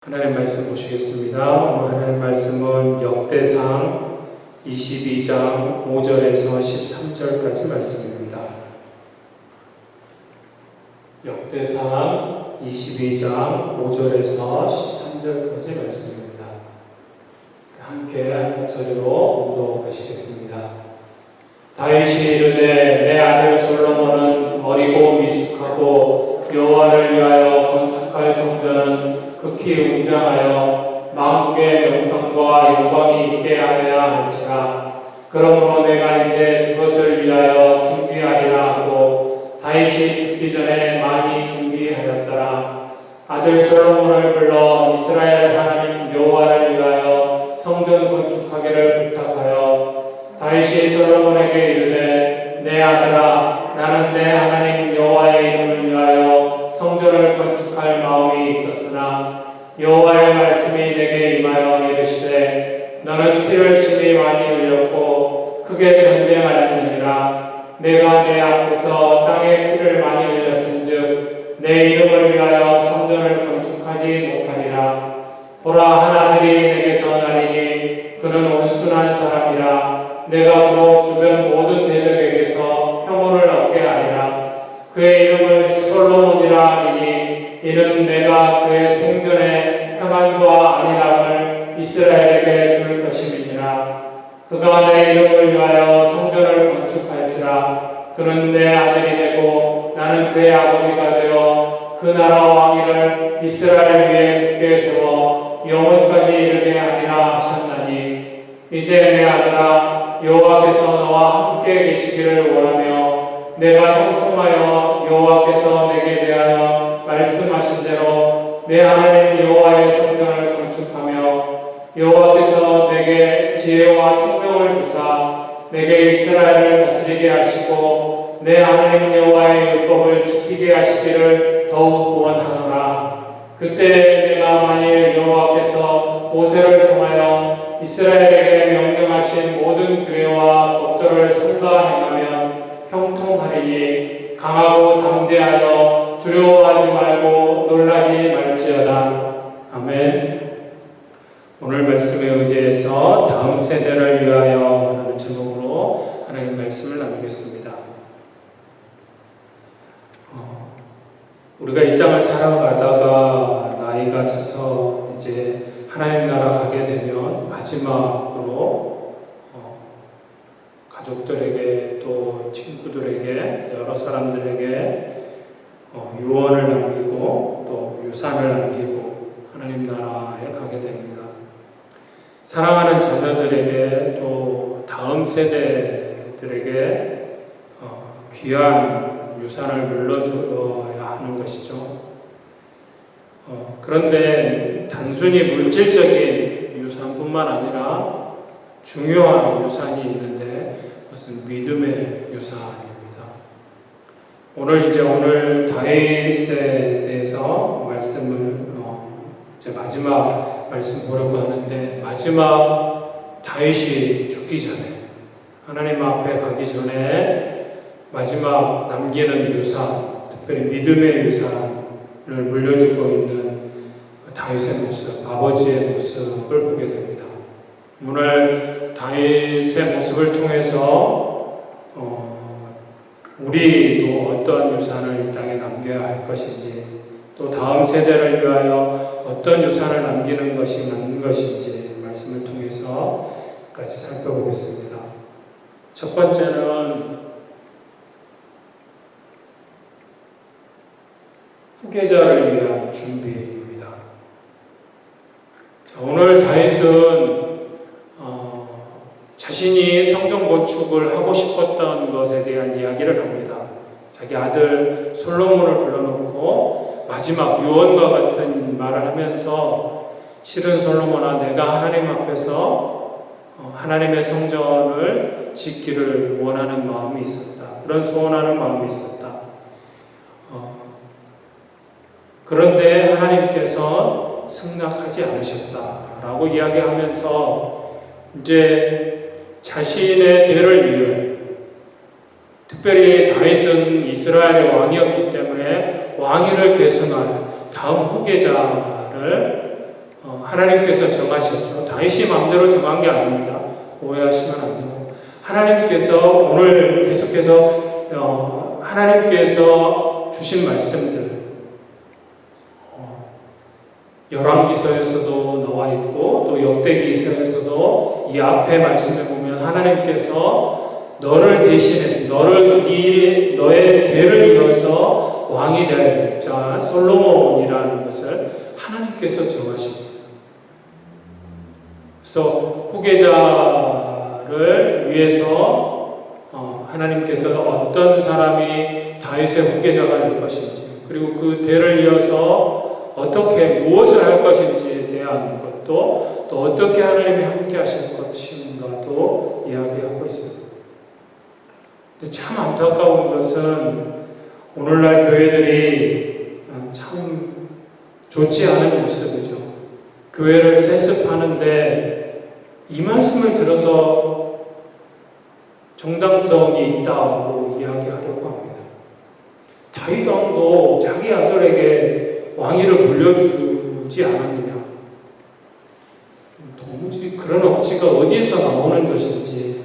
하나님 말씀 보시겠습니다. 오늘 하나님 말씀은 역대상 22장 5절에서 13절까지 말씀입니다. 역대상 22장 5절에서 13절까지 말씀입니다. 함께 한 목소리로 봉독하시겠습니다. 다윗이 이르되 내 아들 솔로몬은 어리고 미숙하고 여호와를 위하여 건축할 성전은 극히 웅장하여 만국의 명성과 영광이 있게 하여야 할지라. 그러므로 내가 이제 그것을 위하여 준비하리라 하고 다윗이 죽기 전에 많이 준비하였더라. 아들 솔로몬을 불러 이스라엘 하나님 여호와를 위하여 성전 건축하기를 부탁하여 다윗이 솔로몬에게 이르되 내 아들아, 나는 내 하나님 여호와의 이름을 위하여 성전을 건축할 마음이 있었으나 여호와의 말씀이 내게 임하여 이르시되 너는 피를 심히 많이 흘렸고 크게 전쟁하였느니라. 내가 내 앞에서 땅에 피를 많이 흘렸은즉 내 이름을 위하여 성전을 건축하지 못하리라. 보라, 한 아들이 내게서 나리니 그는 온순한 사람이라. 내가 그로 주변 모든 대적에게서 평온을 얻게 하리라. 그의 이름을 솔로몬이라 하리니 이는 내가 그의 생전에 평안과 안일함을 이스라엘에게 줄 것임이니라. 그가 내 이름을 위하여 성전을 건축할지라. 그는 내 아들이 되고 나는 그의 아버지가 되어 그 나라 왕위를 이스라엘 위에 굳게 세워 영원까지 이르게 하리라 하셨나니 이제 내 아들아, 여호와께서 너와 함께 계시기를 원하며 내가 형통하여 여호와께서 내게 대하여 말씀하신 대로 내 하나님 여호와의 성전을 건축하며 여호와께서 내게 지혜와 총명을 주사 내게 이스라엘을 다스리게 하시고 내 하나님 여호와의 율법을 지키게 하시기를 더욱 원하노라. 그때 내가 만일 여호와께서 모세를 통하여 이스라엘에게 명령하신 모든 규례와 법도를 삼가 행하면 형통하리니 강하고 담대하여 두려워하지 말고 놀라지 말지어다. 아멘. 오늘 말씀에 의지해서 다음 세대를 위하여 라는 제목으로 하나님 말씀을 나누겠습니다. 우리가 이 땅을 살아가다가 나이가 차서 이제 하나님 나라 가게 되면 마지막으로 가족들에게 또 친구들에게 여러 사람들에게 유언을 남기고 또 유산을 남기고 하나님 나라에 가게 됩니다. 사랑하는 자녀들에게 또 다음 세대들에게 귀한 유산을 물려줘야 하는 것이죠. 그런데 단순히 물질적인 유산뿐만 아니라 중요한 유산이 있는데 그것은 믿음의 유산입니다. 오늘 다윗에 대해서 말씀을 이제 마지막 말씀 보려고 하는데, 마지막 다윗이 죽기 전에 하나님 앞에 가기 전에 마지막 남기는 유산, 특별히 믿음의 유산을 물려주고 있는 다윗의 모습, 아버지의 모습을 보게 됩니다. 오늘 다윗의 모습을 통해서 우리도 어떤 유산을 이 땅에 남겨야 할 것인지, 또 다음 세대를 위하여 어떤 유산을 남기는 것이 맞는 것인지 말씀을 통해서 같이 살펴보겠습니다. 첫 번째는 후계자를 위한 준비입니다. 오늘 다윗은 자신이 성전 건축을 하고 싶었던 것에 대한 이야기를 합니다. 자기 아들 솔로몬을 불러놓고 마지막 유언과 같은 말을 하면서, 실은 솔로몬아, 내가 하나님 앞에서 하나님의 성전을 짓기를 원하는 마음이 있었다. 그런 소원하는 마음이 있었다. 그런데 하나님께서 승낙하지 않으셨다라고 이야기하면서 이제 자신의 대를 위해, 특별히 다윗은 이스라엘의 왕이었기 때문에 왕위를 계승할 다음 후계자를 하나님께서 정하셨죠. 다윗이 마음대로 정한 게 아닙니다. 오해하시면 안 되고 하나님께서 오늘 계속해서 하나님께서 주신 말씀들 열왕기서에서도 나와 있고 또 역대기서에서도 이 앞에 말씀에 보면 하나님께서 너를 대신해서 너의 대를 이어서 왕이 될 자 솔로몬이라는 것을 하나님께서 정하십니다. 그래서 후계자를 위해서 하나님께서 어떤 사람이 다윗의 후계자가 될 것인지 그리고 그 대를 이어서 어떻게 무엇을 할 것인지에 대한 것도 또 어떻게 하나님이 함께 하실 것인가도 이야기하고 있습니다. 근데 참 안타까운 것은 오늘날 교회들이 참 좋지 않은 모습이죠. 교회를 세습하는데 이 말씀을 들어서 정당성이 있다고 이야기하려고 합니다. 다윗 왕도 자기 아들에게 왕위를 물려주지 않았느냐. 도무지 그런 억지가 어디에서 나오는 것인지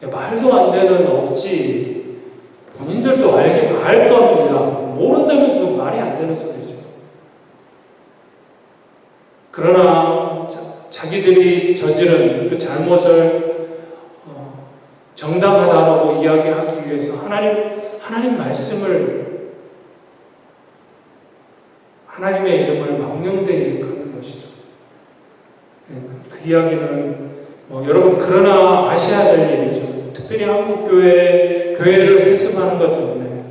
말도 안 되는 억지 본인들도 알 겁니다. 모른다면 그 말이 안 되는 소리죠. 그러나 자기들이 저지른 그 잘못을 정당하다고 이야기하기 위해서 하나님 말씀을 하나님의 이름을 망령되이 일컫는 것이죠. 그 이야기는 여러분 그러나 아셔야 될 일이죠. 특별히 한국 교회를 세습하는 것 때문에.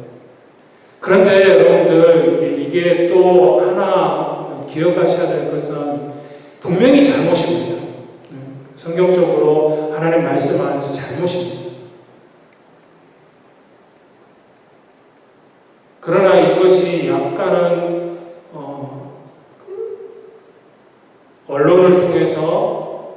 그런데 여러분들 이게 또 하나 기억하셔야 될 것은 분명히 잘못입니다. 성경적으로 하나님 말씀 안에서 잘못입니다. 그러나 이것이 약간은 언론을 통해서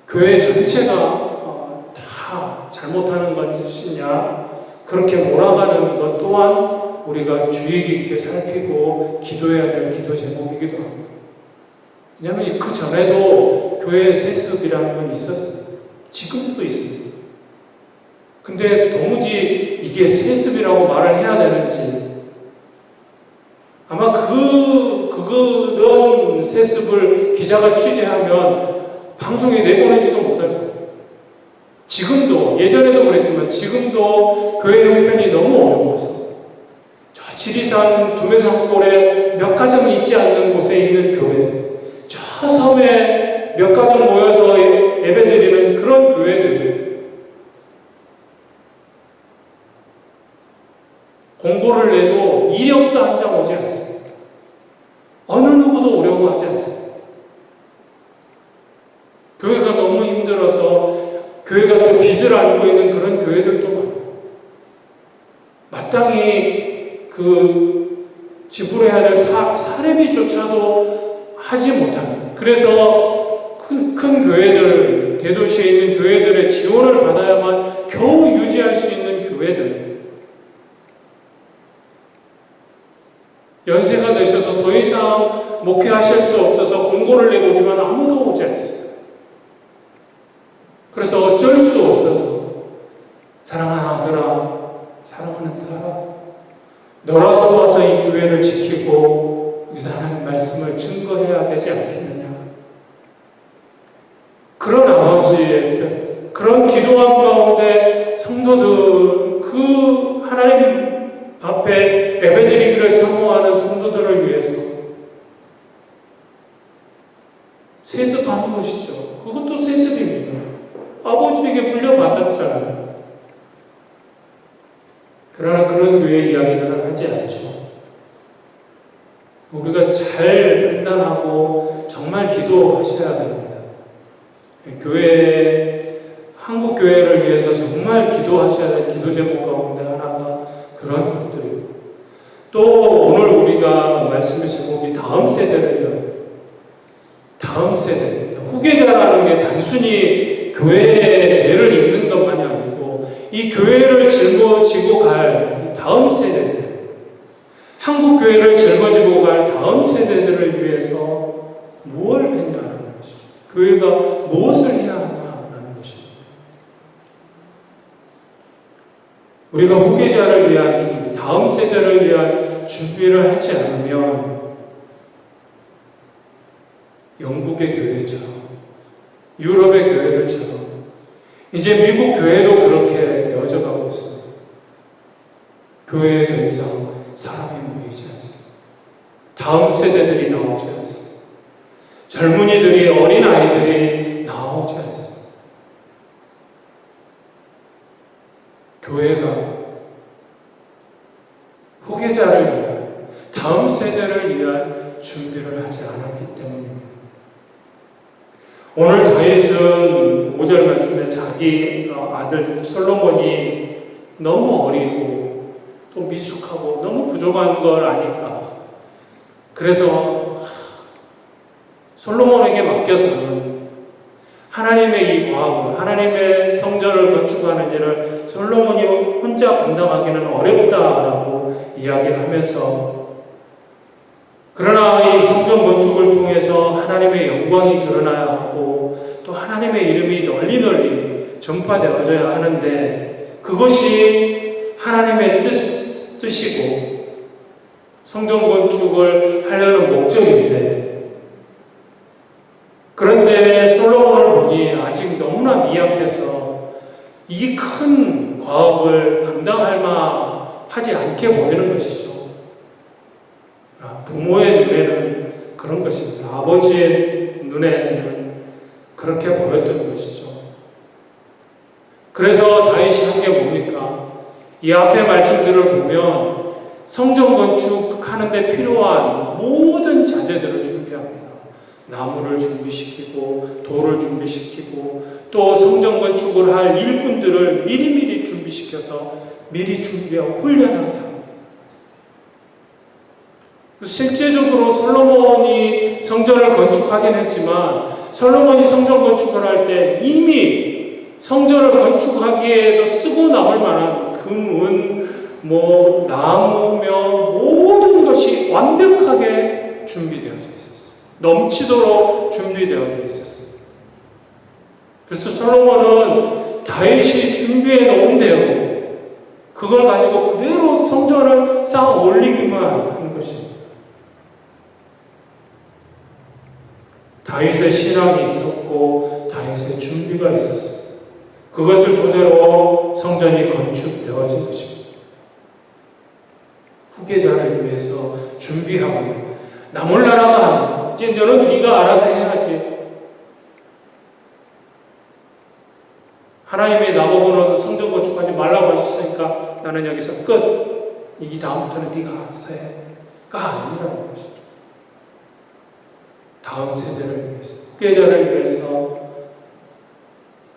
교회 전체가 다 잘못하는 것이냐 그렇게 몰아가는 것 또한 우리가 주의 깊게 살피고 기도해야 될 기도 제목이기도 합니다. 왜냐하면 그 전에도 교회 세습이라는 건 있었어요. 지금도 있습니다. 근데 도무지 이게 세습이라고 말을 해야 되는지 아마 그런 세습을 기자가 취재하면 방송에 내보내지도 못할 거예요. 지금도 예전에도 그랬지만 지금도 교회 형편이 너무 어려워서 저 지리산 두메산골에 몇 가정 있지 않는 곳에 있는 교회 저 섬에 몇 가정 모여서 예배드리는 그런 교회들 공고를 내도 이력서 한 장 오지 않습니다. 어느 누구도 오려고 하지 않습니다. 교회가 너무 힘들어서 교회가 또 빚을 안고 있는 그런 교회들도 많고 마땅히 그 지불해야 될 사례비조차도 하지 못합니다. 그래서 큰 교회들, 대도시에 있는 교회들의 지원을 받아야만 겨우 유지할 수 있는 교회들 연세가 되셔서 더 이상 목회하실 수 없어서 공고를 내보지만 아무도 오지 않습니다. 그래서 어쩔 수 없어서 사랑하는 아들아, 사랑하는 딸아, 너라도 와서 이 교회를 지키고 여기서 하나님 말씀을 증거해야 되지 않겠느냐. 그런 아버지의 뜻, 그런 기도함 가운데 성도들, 그 하나님 앞에 예배드리기를 사모하는 성도들을 위해서 세습하는 것이죠. 그것도 세습입니다. 아버지에게 물려받았잖아요. 그러나 그런 교회 이야기들은 하지 않죠. 우리가 잘 판단하고 정말 기도하셔야 됩니다. 한국 교회를 위해서 정말 기도하셔야 될 기도 제목 가운데 하나가 그런 것들이고 또 오늘 우리가 말씀의 제목이 다음 세대를 위한 다음 세대 후계자라는 게 단순히 교회의 대를 잇는 것만이 아니고 이 교회를 짊어지고 갈 다음 세대들 한국 교회를 짊어지고 갈 다음 세대들을 위해서 교회가 무엇을 해야 하냐라는 것입니다. 우리가 후계자를 위한 준비, 다음 세대를 위한 준비를 하지 않으면 영국의 교회처럼, 유럽의 교회들처럼 이제 미국 교회도 그렇게 되어져 가고 있습니다. 교회에 더 이상 사람이 모이지 않습니다. 다음 세대들이 나오지 않습니다. 젊은이들이, 어린아이들이 나오지 않습니다. 교회가 후계자를 위한, 다음 세대를 위한 준비를 하지 않았기 때문입니다. 오늘 다윗은 5절 말씀에 자기 아들 솔로몬이 너무 어리고 또 미숙하고 너무 부족한 걸 아니까 그래서 솔로몬에게 맡겨서는 하나님의 이 과업을, 하나님의 성전을 건축하는 일을 솔로몬이 혼자 감당하기는 어렵다라고 이야기를 하면서, 그러나 이 성전 건축을 통해서 하나님의 영광이 드러나야 하고 또 하나님의 이름이 널리 전파되어져야 하는데, 그것이 하나님의 뜻이고 성전 건축을 하려는 목적인데, 그런데 솔로몬을 보니 아직 너무나 미약해서 이 큰 과업을 감당할 만하지 않게 보이는 것이죠. 부모의 눈에는 그런 것입니다. 아버지의 눈에는 그렇게 보였던 것이죠. 그래서 다윗이 한 게 뭡니까? 이 앞에 말씀들을 보면 성전 건축하는 데 필요한 모든 자재들을 준비합니다. 나무를 준비시키고 돌을 준비시키고 또 성전 건축을 할 일꾼들을 미리미리 준비시켜서 미리 준비하고 훈련하게 합니다. 실제적으로 솔로몬이 성전을 건축하긴 했지만 솔로몬이 성전 건축을 할 때 이미 성전을 건축하기에도 쓰고 남을 만한 금, 은, 나무며 모든 것이 완벽하게 준비되어져 있었어요. 넘치도록 준비되어져 있었어요. 그래서 솔로몬은 다윗이 준비해 놓은 대로 그걸 가지고 그대로 성전을 쌓아 올리기만 하는 것입니다. 다윗의 신앙이 있었고 다윗의 준비가 있었어요. 그것을 토대로 성전이 건축되어진 것입니다. 후계자를 위해서 준비하고 있는 거예요. 나 몰라라. 이제 너는 네가 알아서 해야지. 하나님이 나보고는 성전 건축하지 말라고 하셨으니까 나는 여기서 끝. 이 다음부터는 네가 알아서 해.가 아니라는 것이죠. 다음 세대를 위해서, 후계자를 위해서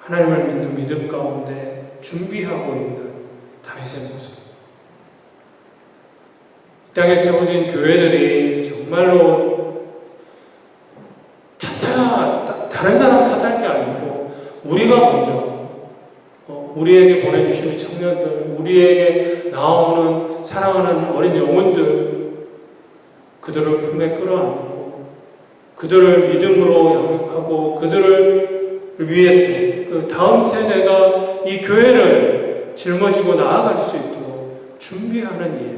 하나님을 믿는 믿음 가운데 준비하고 있는 다윗의 모습. 이 땅에 세워진 교회들이 정말로 다른 사람 탓할 게 아니고 우리가 먼저 우리에게 보내주시는 청년들, 우리에게 나오는 사랑하는 어린 영혼들, 그들을 품에 끌어안고 그들을 믿음으로 양육하고 그들을 위해서 그 다음 세대가 이 교회를 짊어지고 나아갈 수 있도록 준비하는 일.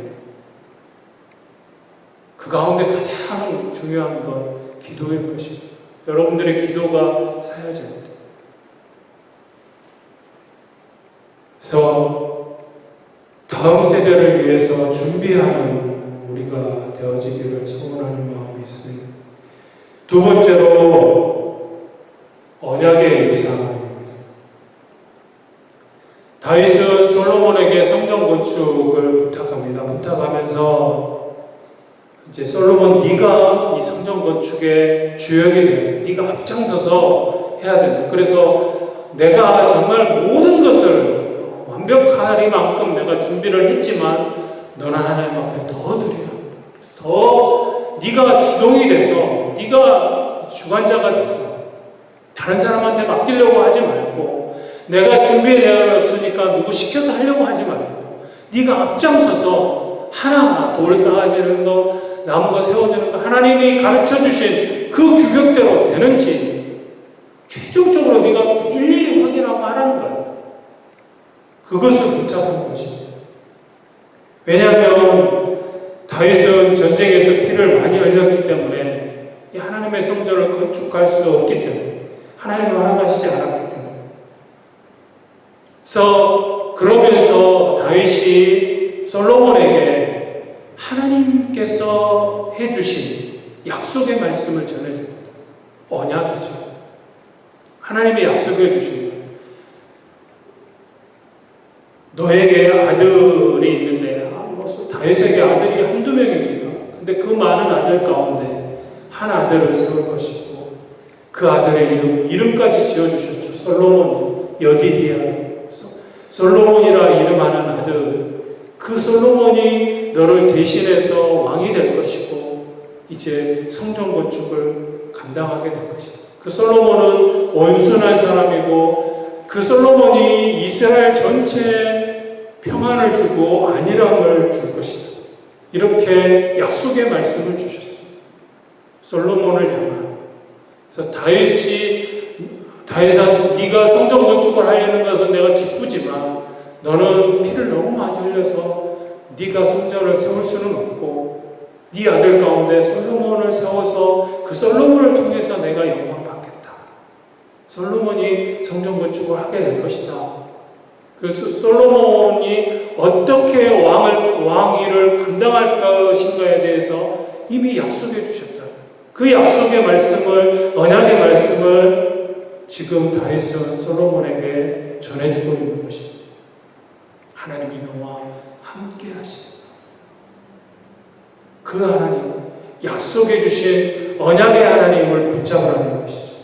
그 가운데 가장 중요한 건 기도일 것입니다. 여러분들의 기도가 사여집니다. 그래서 다음 세대를 위해서 준비하는 우리가 되어지기를 소원하는 마음이 있습니다. 두 번째로 언약의 일상입니다. 다윗은 솔로몬에게 성전 건축을 부탁하면서 이제 솔로몬, 네가 이 성전 건축의 주역이 돼. 네가 앞장서서 해야 된다. 그래서 내가 정말 모든 것을 완벽하리만큼 내가 준비를 했지만 너는 하나님 앞에 더 드려야 한다. 더 네가 주동이 돼서, 네가 주관자가 돼서 다른 사람한테 맡기려고 하지 말고, 내가 준비되었으니까 누구 시켜서 하려고 하지 말고 네가 앞장서서 하나하나 돌 쌓아지는 거, 나무가 세워지는 거, 하나님이 가르쳐 주신 그 규격대로 되는지 최종적으로 네가 일일이 확인하고 하라는 거예요. 그것을 붙잡는 것입니다. 왜냐하면 다윗은 전쟁에서 피를 많이 흘렸기 때문에 이 하나님의 성전을 건축할 수 없기 때문에 하나님을 허락하시지 않았기 때문에 그러면서 다윗이 솔로몬에게 하나님께서 해주신 약속의 말씀을 전해줍니다. 언약이죠. 하나님이 약속해 주신 거예요. 너에게 아들이 있는데 다윗에게 아들이 한두 명입니까? 근데 그 많은 아들 가운데 한 아들을 세울 것이고 그 아들의 이름까지 지어주셨죠. 솔로몬, 여디디아. 솔로몬이라 이름하는 아들, 그 솔로몬이 너를 대신해서 왕이 될 것이고 이제 성전 건축을 감당하게 될 것이다. 그 솔로몬은 온순한 사람이고 그 솔로몬이 이스라엘 전체에 평안을 주고 안일함을 줄 것이다. 이렇게 약속의 말씀을 주셨습니다. 솔로몬을 향한. 그래서 다윗아, 네가 성전 건축을 하려는 것은 내가 기쁘지만 너는 피를 너무 많이 흘려서 네가 성전을 세울 수는 없고 네 아들 가운데 솔로몬을 세워서 그 솔로몬을 통해서 내가 영광 받겠다. 솔로몬이 성전 건축을 하게 될 것이다. 그래서 솔로몬이 어떻게 왕위를 감당할 것인가에 대해서 이미 약속해 주셨다. 그 약속의 말씀을, 언약의 말씀을 지금 다윗은 솔로몬에게 전해주고 있는 것입니다. 하나님이 너와 함께 하십니다. 그 하나님, 약속해 주신 언약의 하나님을 붙잡으라는 것이죠.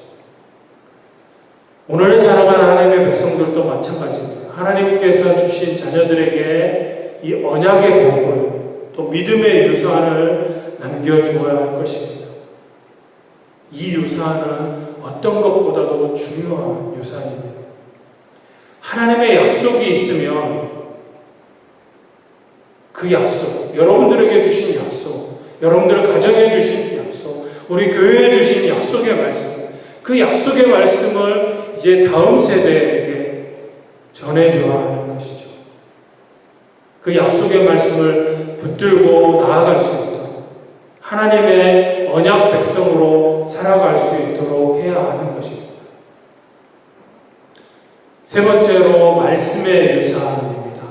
오늘 살아가는 하나님의 백성들도 마찬가지입니다. 하나님께서 주신 자녀들에게 이 언약의 복을 또 믿음의 유산을 남겨주어야 할 것입니다. 이 유산은 어떤 것보다도 중요한 유산입니다. 하나님의 약속이 있으면 그 약속, 여러분들에게 주신 약속, 여러분들 가정에 주신 약속, 우리 교회에 주신 약속의 말씀, 그 약속의 말씀을 이제 다음 세대에게 전해줘야 하는 것이죠. 그 약속의 말씀을 붙들고 나아갈 수 있도록 하나님의 언약 백성으로 살아갈 수 있도록 해야 하는 것입니다. 세 번째로 말씀의 유산입니다.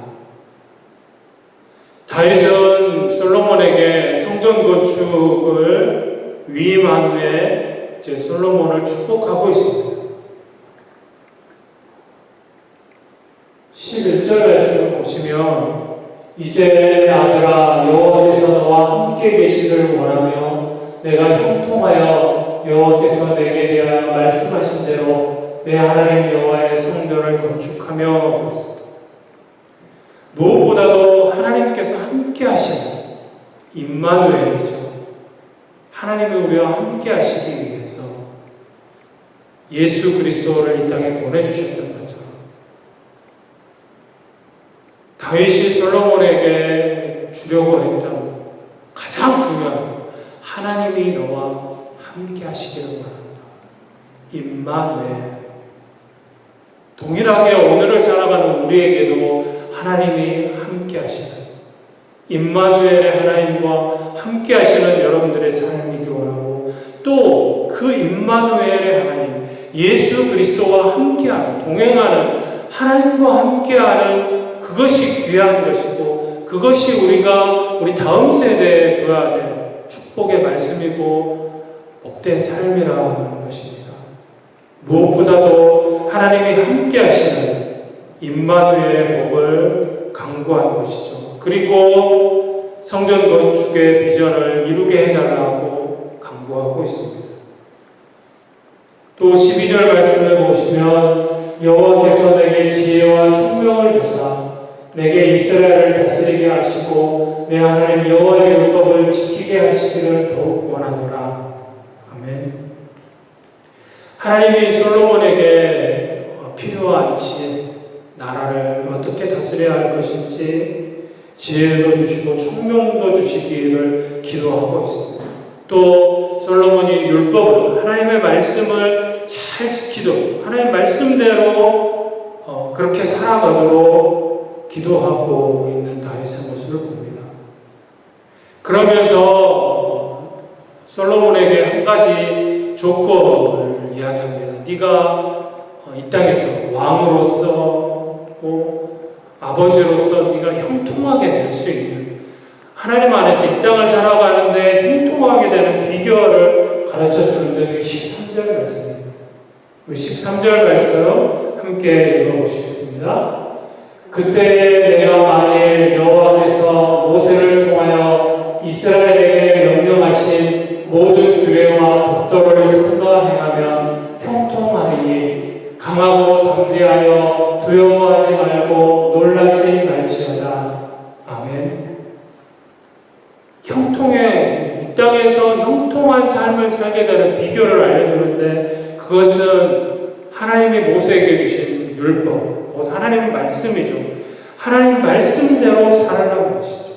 다윗은 솔로몬에게 성전 건축을 위임한 후에 이제 솔로몬을 축복하고 있습니다. 11절 말씀을 보시면 이제 내 아들아 여호와께서 너와 함께 계시를 원하며 내가 형통하여 여호와께서 내게 대하여 말씀하신 대로 내 하나님 여호와의 성전을 건축하며 했습니다. 무엇보다도 하나님께서 함께 하시는 임마누엘이죠. 하나님이 우리와 함께 하시기 위해서 예수 그리스도를 이 땅에 보내주셨던 것처럼 다윗이 솔로몬에게 주려고 했던 가장 중요한 것, 하나님이 너와 함께 하시기를 바랍니다. 임마누엘. 동일하게 오늘을 살아가는 우리에게도 하나님이 함께 하시는 임마누엘의 하나님과 함께 하시는 여러분들의 삶이기 원하고 또 그 임마누엘의 하나님 예수 그리스도와 함께하는 동행하는 하나님과 함께하는 그것이 귀한 것이고 그것이 우리 다음 세대에 줘야 될 축복의 말씀이고 복된 삶이라는 것입니다. 무엇보다도 하나님이 함께 하시는 임마누엘의 복을 강구하는 것이죠. 그리고 성전 건축의 비전을 이루게 해달라고 강구하고 있습니다. 또 12절 말씀을 보시면 여호와께서 내게 지혜와 총명을 주사 내게 이스라엘을 다스리게 하시고 내 하나님 여호와의 율법을 지키게 하시기를 더욱 원하노라. 아멘. 하나님이 솔로몬에게 필요한 지혜, 나라를 어떻게 다스려야 할 것인지 지혜도 주시고 총명도 주시기를 기도하고 있습니다. 또 솔로몬이 율법을, 하나님의 말씀을 잘 지키도록, 하나님 말씀대로 그렇게 살아가도록 기도하고 있는 다윗의 모습을 봅니다. 그러면서 솔로몬에게 한 가지 조건을 이야기합니다. 네가 이 땅에서 왕으로서 아버지로서 네가 형통하게 될 수 있는, 하나님 안에서 이 땅을 살아가는데 형통하게 되는 비결을 가르쳐 주는데 13절 말씀입니다. 우리 13절 말씀 함께 읽어보시겠습니다. 그때 내가 만일 여호와께서 모세를 통하여 이스라엘에게 명령하신 모든 규례와 법도를 삼가 행하면 형통하리니 강하고 담대하여 두려워하지 말고 놀라지 말지어다. 아멘. 이 땅에서 형통한 삶을 살게 되는 비결을 알려주는데, 그것은 하나님이 모세에게 주신 율법, 곧 하나님의 말씀이죠. 하나님 말씀대로 살아가는 것이죠.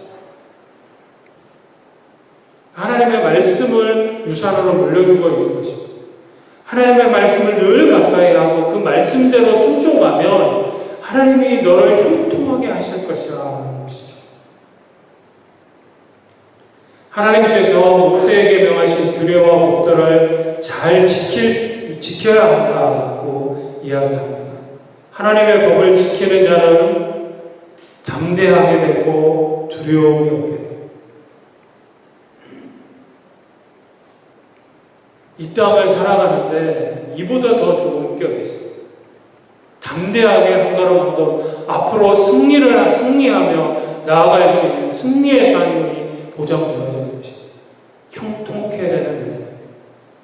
하나님의 말씀을 유산으로 물려주고 있는 것이죠. 하나님의 말씀을 늘 가까이 하고 그 말씀대로 순종하면 하나님이 너를 형통하게 하실 것이라는 것이죠. 하나님께서 모세에게 명하신 규례와 법도를 잘 지켜야 한다고 이야기합니다. 하나님의 법을 지키는 자는 담대하게 되고 두려움이 없게 됩니다. 이 땅을 살아가는데 이보다 더 좋은 게 어디 있어요? 담대하게 한 걸음 한 걸음 앞으로 승리하며 나아갈 수 있는 승리의 삶이 보장되어지는 것입니다. 형통케 되는 은혜.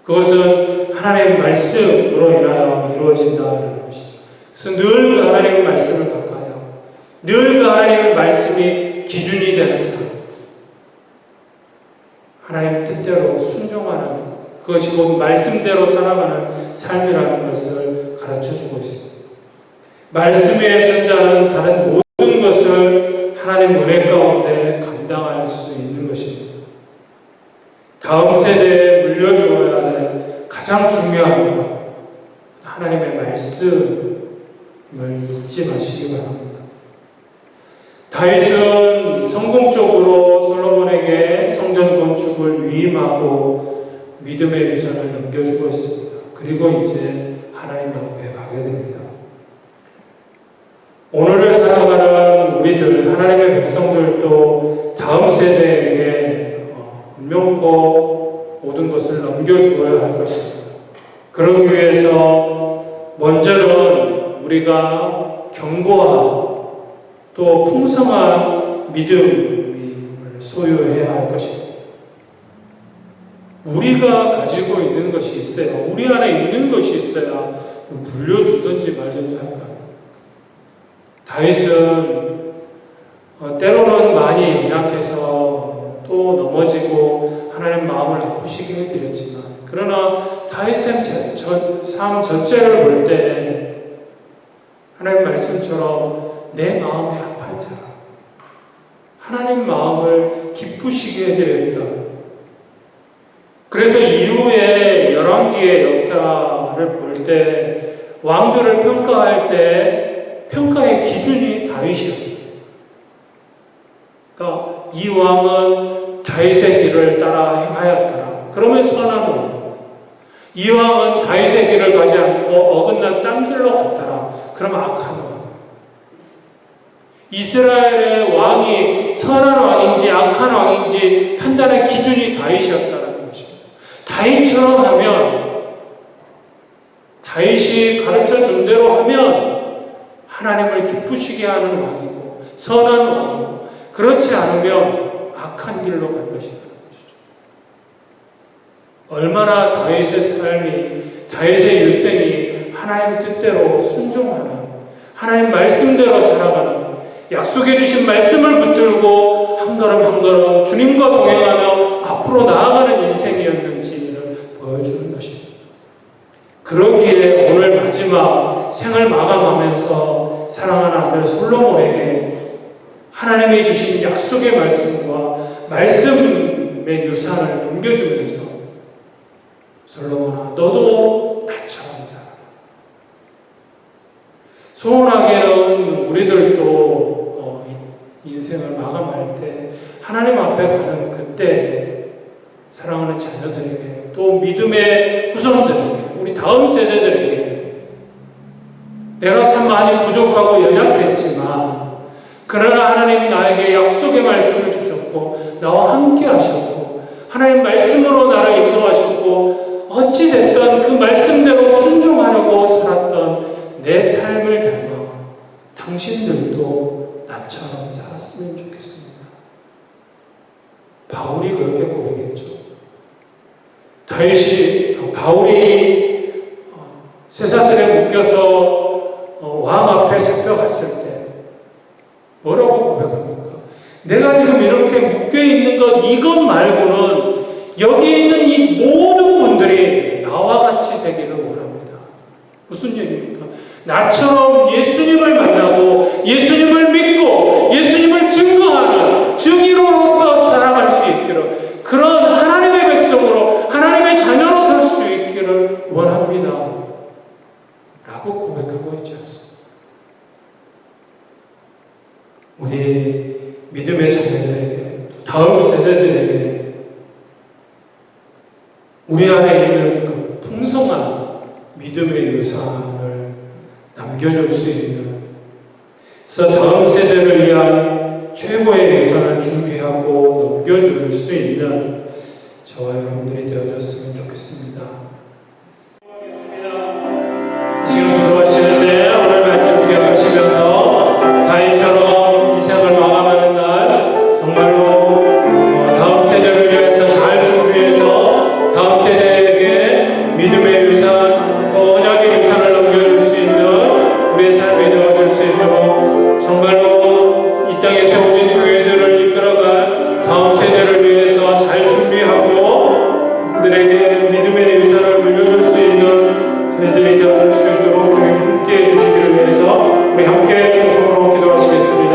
그것은 하나님의 말씀으로 인하여 이루어진다는 것이죠. 그래서 늘 그 하나님의 말씀을 가까이 하고 늘 그 하나님의 말씀이 기준이 되는 삶, 하나님 뜻대로 순종하는 그것이 곧 말씀대로 살아가는 삶이라는 것을 가르쳐주고 있습니다. 말씀 위에 선 자는 다른 모든 것을 하나님 은혜 가운데 감당할 수 있는 것입니다. 다음 세대에 물려주어야 될 가장 중요한 것, 하나님의 말씀을 잊지 마시기 바랍니다. 다윗은 성공적으로 솔로몬에게 성전 건축을 위임하고 믿음의 유산을 넘겨주고 있습니다. 그리고 이제 하나님 앞에 가게 됩니다. 오늘을 살아가는 우리들, 하나님의 백성들도 다음 세대에게 운명코 모든 것을 넘겨주어야 할 것입니다. 그러기 위해서 먼저는 우리가 견고한 또 풍성한 믿음을 소유해야 할 것입니다. 우리가 가지고 있는 것이 있어야, 우리 안에 있는 것이 있어야 물려주든지 말든지 할까요? 다윗은 때로는 많이 연약해서 또 넘어지고 하나님 마음을 아프시게 해드렸지만, 그러나 다윗의 삶 전체를 볼 때 하나님 말씀처럼 내 마음이 아팠잖아. 하나님 마음을 기쁘시게 해드렸다. 그래서 이후에 열왕기의 역사를 볼 때 왕들을 평가할 때 평가의 기준이 다윗이었어요. 그러니까 이 왕은 다윗의 길을 따라 행하였더라. 그러면 선한 왕. 이 왕은 다윗의 길을 가지 않고 어긋난 딴 길로 갔더라. 그러면 악한 왕. 이스라엘의 왕이 선한 왕인지 악한 왕인지 판단의 기준이 다윗이었다는 것입니다. 다윗처럼 하면, 다윗이 가르쳐준 대로 하면 하나님을 기쁘시게 하는 왕이고 선한 왕이고, 그렇지 않으면 악한 길로 갈 것이라는 것이죠. 얼마나 다윗의 삶이, 다윗의 일생이 하나님 뜻대로 순종하는, 하나님 말씀대로 살아가는, 약속해 주신 말씀을 붙들고 한 걸음 한 걸음 주님과 동행하며 앞으로 나아가는 인생이었는지를 보여주는 것입니다. 그러기에 오늘 마지막 생을 마감하면서 사랑하는 아들 솔로몬에게 하나님이 주신 약속의 말씀과 말씀의 유산을 넘겨주면서 솔로몬아, 너도 나처럼 살아. 소원하기는 우리들도 인생을 마감할 때 하나님 앞에 가는 그때 사랑하는 자녀들에게 또 믿음의 후손들에게 우리 다음 세대들에게 내가 참 많이 부족하고 연약했지만 그러나 하나님이 나에게 약속의 말씀을 주셨고 나와 함께 하셨고 하나님 말씀으로 나를 인도하셨고 어찌됐든 그 말씀대로 순종하려고 살았던 내 삶을 닮아 당신들도 나처럼 살았으면 좋겠습니다. 바울이 그렇게 고백했죠. 바울이 쇠사슬에 묶여서 왕 앞에 잡혀갔을 때 뭐라고 고백합니까? 내가 지금 이렇게 묶여있는 이것 말고는 여기 있는 이 모든 분들이 나와 같이 되기를 원합니다. 무슨 얘기입니까? 나처럼 예수님을 만나고 예수님을 믿고 예수님을 증거하는 증인으로서 살아갈 수 있기를 그런 하나님의 백성으로 하나님의 자녀로 살 수 있기를 원합니다. 라고 고백하고 있지 않습니까? 우리 믿음의 자녀들에게 다음 세대들에게 우리 안에 있는 그 풍성한 믿음의 유산을 남겨줄 수 있는 그래서 다음 세대를 위한 최고의 유산을 준비하고 넘겨줄 수 있는 저와 여러분들이 되어줬으면 좋겠습니다. 지금 기도하실 때 오늘 말씀 기억하시면서 다윗처럼 이 생을 마감하는 날 정말로 다음 세대를 위해서 잘 준비해서 다음 세대에게 믿음의 유산, 언약의 유산을 넘겨줄 수 있는 우리의 삶이 되어줄 수 있도록 정말로 이 땅에 세워진 교회들을 이끌어갈 다음 세대를 위해서 잘 준비하고 그들에게 믿음의 유산을 물려줄 수 있는 그들이 되어줄 수 있도록 주님 함께 해주시기를 위해서 우리 함께 통성으로 기도하시겠습니다.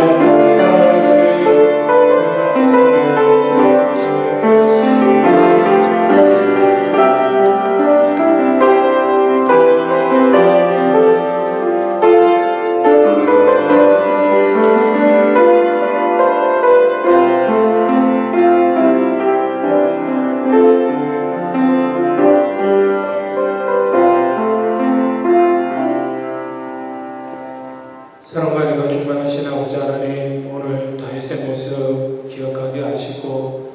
사랑과 내가 충만하신 아버지 하나님, 오늘 다윗의 모습 기억하게 하시고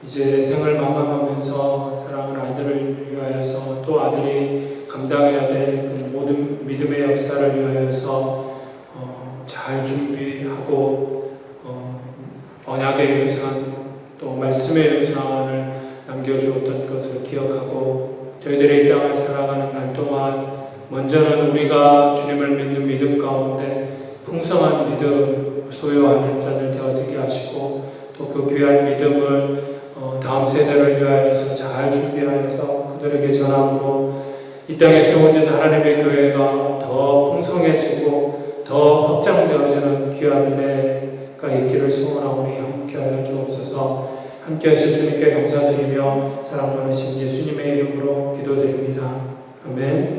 이제 생을 마감하면서 사랑하는 아들을 위하여서 또 아들이 감당해야 될 그 모든 믿음의 역사를 위하여서 잘 준비하고 언약의 유산 또 말씀의 유산을 남겨주었던 것을 기억하고 저희들이 이 땅을 살아가는 날 동안 먼저는 우리가 주님을 믿는 믿음 가운데 풍성한 믿음 소유하는 자들 되어지게 하시고 또 그 귀한 믿음을 다음 세대를 위하여서 잘 준비하여서 그들에게 전함으로 이 땅에 세워진 하나님의 교회가 더 풍성해지고 더 확장되어지는 귀한 은혜가 있기를 소원하오니 함께하여 주옵소서. 함께하실 주님께 감사드리며 사랑 많으신 예수님의 이름으로 기도드립니다. 아멘.